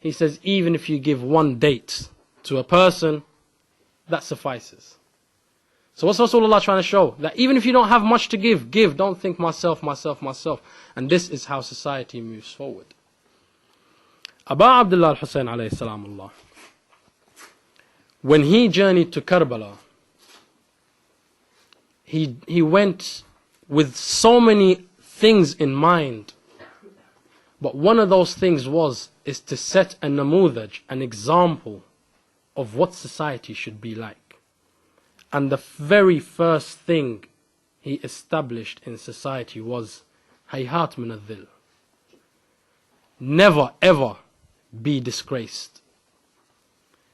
He says, even if you give one date to a person, that suffices. So what's Rasulullah trying to show? That even if you don't have much to give, give. Don't think myself, myself, myself. And this is how society moves forward. Abu Abdullah al-Hussein alayhi salamullah, when he journeyed to Kerbala, he went with so many things in mind. But one of those things is to set a namudaj, an example of what society should be like. And the very first thing he established in society was hayhat min al-dhil. Never ever be disgraced.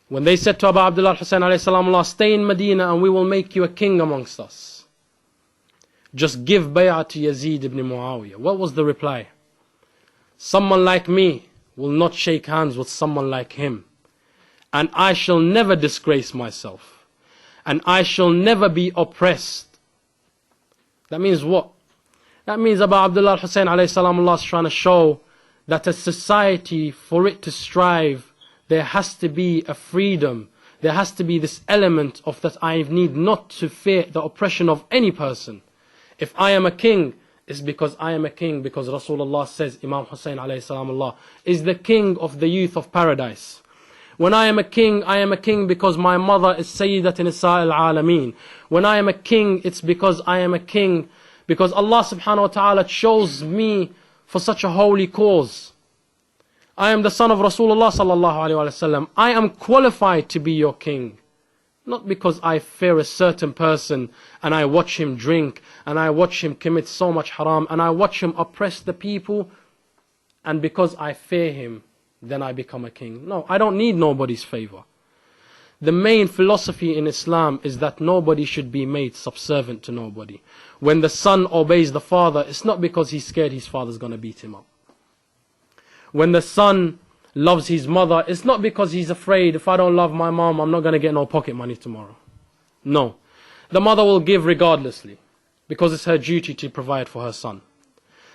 When they said to Abu Abdullah al-Hussein alayhi salamullah, stay in Medina and we will make you a king amongst us. Just give bay'ah to Yazid ibn Muawiyah. What was the reply? Someone like me will not shake hands with someone like him. And I shall never disgrace myself. And I shall never be oppressed. That means what? That means Abu Abdullah al-Hussein alayhi salamullah is trying to show that a society, for it to strive, there has to be a freedom. There has to be this element of that I need not to fear the oppression of any person. If I am a king, it's because I am a king, because Rasulullah says, Imam Hussein alayhi salamullah is the king of the youth of paradise. When I am a king because my mother is Sayyidat Nisa al-Alameen. When I am a king, it's because I am a king because Allah subhanahu wa ta'ala chose me for such a holy cause. I am the son of Rasulullah sallallahu alayhi wa sallam. I am qualified to be your king. Not because I fear a certain person and I watch him drink and I watch him commit so much haram and I watch him oppress the people, and because I fear him, then I become a king. No, I don't need nobody's favor. The main philosophy in Islam is that nobody should be made subservient to nobody. When the son obeys the father, it's not because he's scared his father's going to beat him up. When the son loves his mother, it's not because he's afraid, if I don't love my mom, I'm not going to get no pocket money tomorrow. No. The mother will give regardlessly, because it's her duty to provide for her son.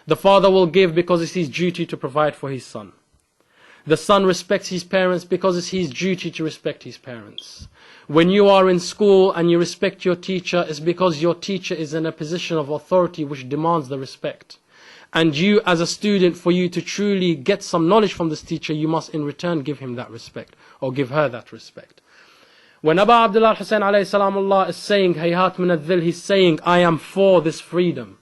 The father will give because it's his duty to provide for his son. The son respects his parents because it's his duty to respect his parents. When you are in school and you respect your teacher, it's because your teacher is in a position of authority which demands the respect. And you as a student, for you to truly get some knowledge from this teacher, you must in return give him that respect, or give her that respect. When Abu Abdullah al-Hussein alayhi salamullah is saying, hayhat min al-dhil, he's saying, I am for this freedom.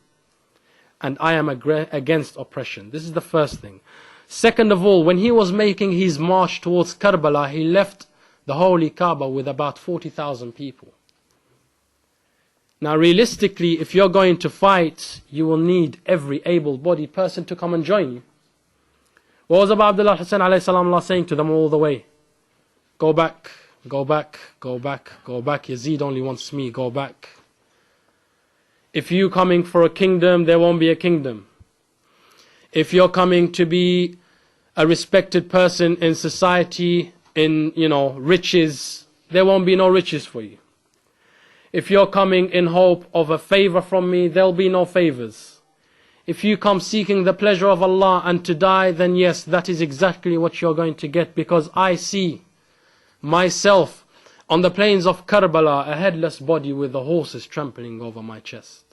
And I am against oppression. This is the first thing. Second of all, when he was making his march towards Kerbala, he left the holy Kaaba with about 40,000 people. Now realistically, if you're going to fight, you will need every able-bodied person to come and join you. What was Abu Abdullah Hussein alayhi salam saying to them all the way? Go back, go back, go back, go back. Yazid only wants me, go back. If you're coming for a kingdom, there won't be a kingdom. If you're coming to be a respected person in society, in, riches, there won't be no riches for you. If you're coming in hope of a favor from me, there'll be no favors. If you come seeking the pleasure of Allah and to die, then yes, that is exactly what you're going to get, because I see myself on the plains of Kerbala, a headless body with the horses trampling over my chest.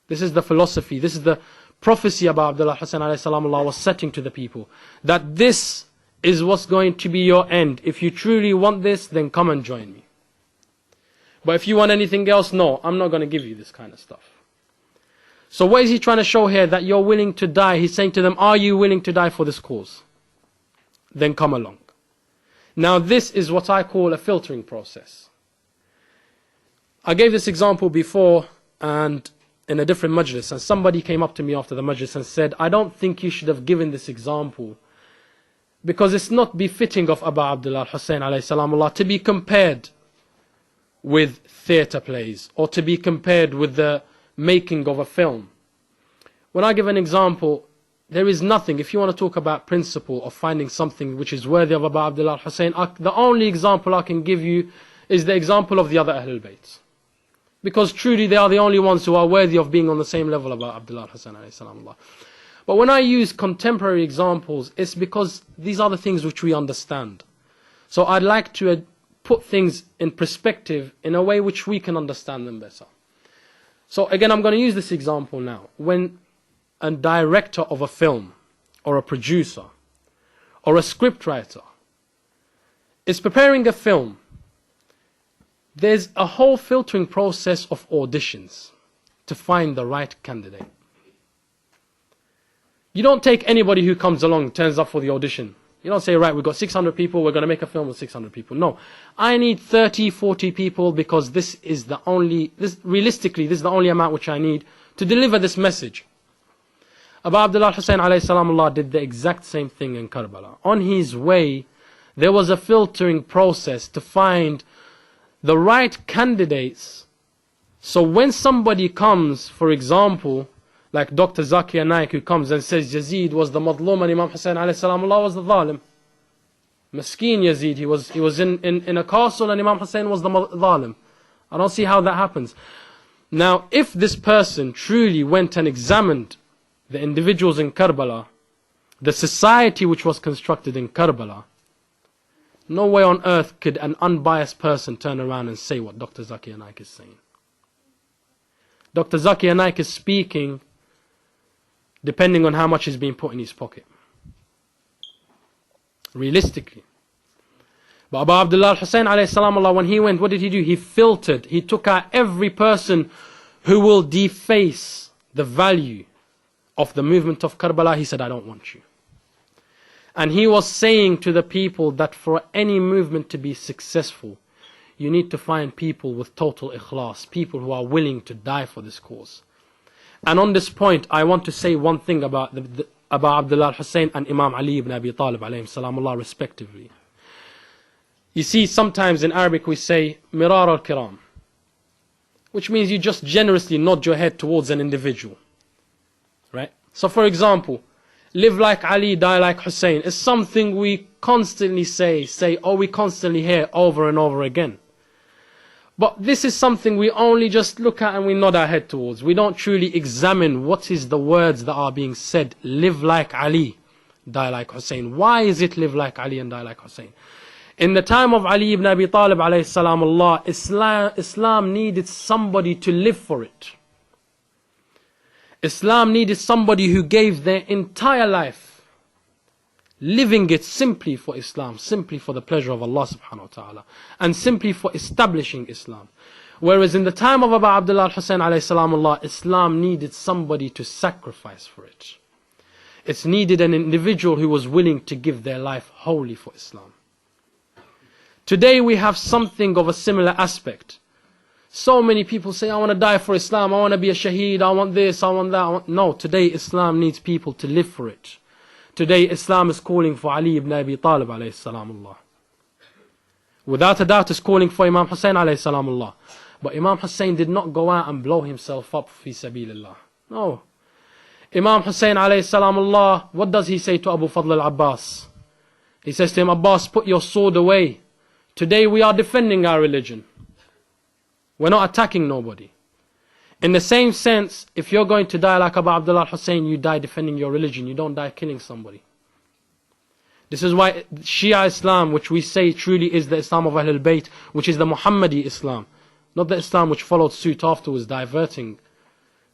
This is the philosophy, this is the prophecy about Abdullah Hussein alayhi salamullah was setting to the people, that this is what's going to be your end. If you truly want this, then come and join me. But if you want anything else, no, I'm not going to give you this kind of stuff. So what is he trying to show here? That you're willing to die. He's saying to them, are you willing to die for this cause? Then come along. Now this is what I call a filtering process. I gave this example before and in a different majlis, and somebody came up to me after the majlis and said, I don't think you should have given this example because it's not befitting of Abu Abdullah Hussein alayhi salamullah to be compared with theatre plays or to be compared with the making of a film. When I give an example, there is nothing, if you want to talk about principle of finding something which is worthy of Abu Abdullah Hussein, the only example I can give you is the example of the other Ahlul-Bayt. Because truly they are the only ones who are worthy of being on the same level of Abdullah Hussein alayhi salamullah. But when I use contemporary examples, it's because these are the things which we understand. So I'd like to put things in perspective in a way which we can understand them better. So again, I'm going to use this example now. When a director of a film, or a producer, or a scriptwriter is preparing a film, there's a whole filtering process of auditions to find the right candidate. You don't take anybody who comes along, turns up for the audition. You don't say, right, we've got 600 people, we're going to make a film with 600 people. No, I need 30, 40 people because realistically, this is the only amount which I need to deliver this message. Abu Abdullah al-Hussein alayhi salamullah did the exact same thing in Karbala. On his way, there was a filtering process to find the right candidates. So when somebody comes, for example, like Dr. Zakir Naik, who comes and says Yazid was the Madlum and Imam Hussein alayhi salamullah was the Zalim. Maskeen Yazid, he was in a castle and Imam Hussein was the Zalim. I don't see how that happens. Now, if this person truly went and examined the individuals in Karbala, the society which was constructed in Karbala, no way on earth could an unbiased person turn around and say what Dr. Zakir Naik is saying. Dr. Zakir Naik is speaking depending on how much is being put in his pocket. Realistically. But Abu Abdullah al-Hussein alayhi salamullah, when he went, what did he do? He filtered. He took out every person who will deface the value of the movement of Karbala. He said, I don't want you. And he was saying to the people that for any movement to be successful, you need to find people with total ikhlas, people who are willing to die for this cause. And on this point, I want to say one thing about Abu Abdullah al-Hussein and Imam Ali ibn Abi Talib alayhim salamullah respectively. You see, sometimes in Arabic we say mirar al-kiram, which means you just generously nod your head towards an individual. Right? So for example, live like Ali, die like Hussein is something we constantly say, or we constantly hear over and over again. But this is something we only just look at and we nod our head towards. We don't truly examine what is the words that are being said. Live like Ali, die like Hussein. Why is it live like Ali and die like Hussein? In the time of Ali ibn Abi Talib alayhi salamullah, Islam needed somebody to live for it. Islam needed somebody who gave their entire life living it simply for Islam, simply for the pleasure of Allah subhanahu wa ta'ala, and simply for establishing Islam. Whereas in the time of Abu Abdullah al-Hussein alayhi salamullah, Islam needed somebody to sacrifice for it. It needed an individual who was willing to give their life wholly for Islam. Today we have something of a similar aspect. So many people say, I want to die for Islam, I want to be a shaheed, I want this, I want that. No, today Islam needs people to live for it. Today Islam is calling for Ali ibn Abi Talib alayhi salamullah. Without a doubt it's calling for Imam Hussein alayhi salamullah. But Imam Hussein did not go out and blow himself up fi sabilillah. No. Imam Hussein alayhi salamullah, what does he say to Abu Fadl al-Abbas? He says to him, Abbas, put your sword away. Today we are defending our religion. We're not attacking nobody. In the same sense, if you're going to die like Abu Abdullah al-Hussein, you die defending your religion. You don't die killing somebody. This is why Shia Islam, which we say truly is the Islam of Ahlul-Bayt, which is the Muhammadi Islam, not the Islam which followed suit afterwards, diverting.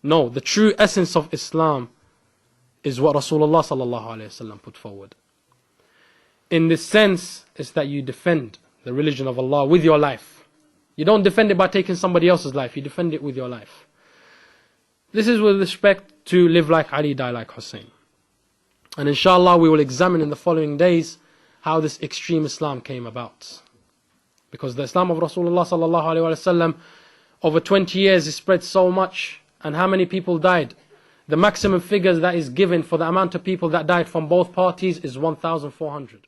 No, the true essence of Islam is what Rasulullah sallallahu alayhi wasallam put forward. In this sense, it's that you defend the religion of Allah with your life. You don't defend it by taking somebody else's life, you defend it with your life. This is with respect to live like Ali, die like Hussein. And inshallah we will examine in the following days how this extreme Islam came about. Because the Islam of Rasulullah sallallahu alaihi wasallam over 20 years is spread so much, and how many people died? The maximum figures that is given for the amount of people that died from both parties is 1,400.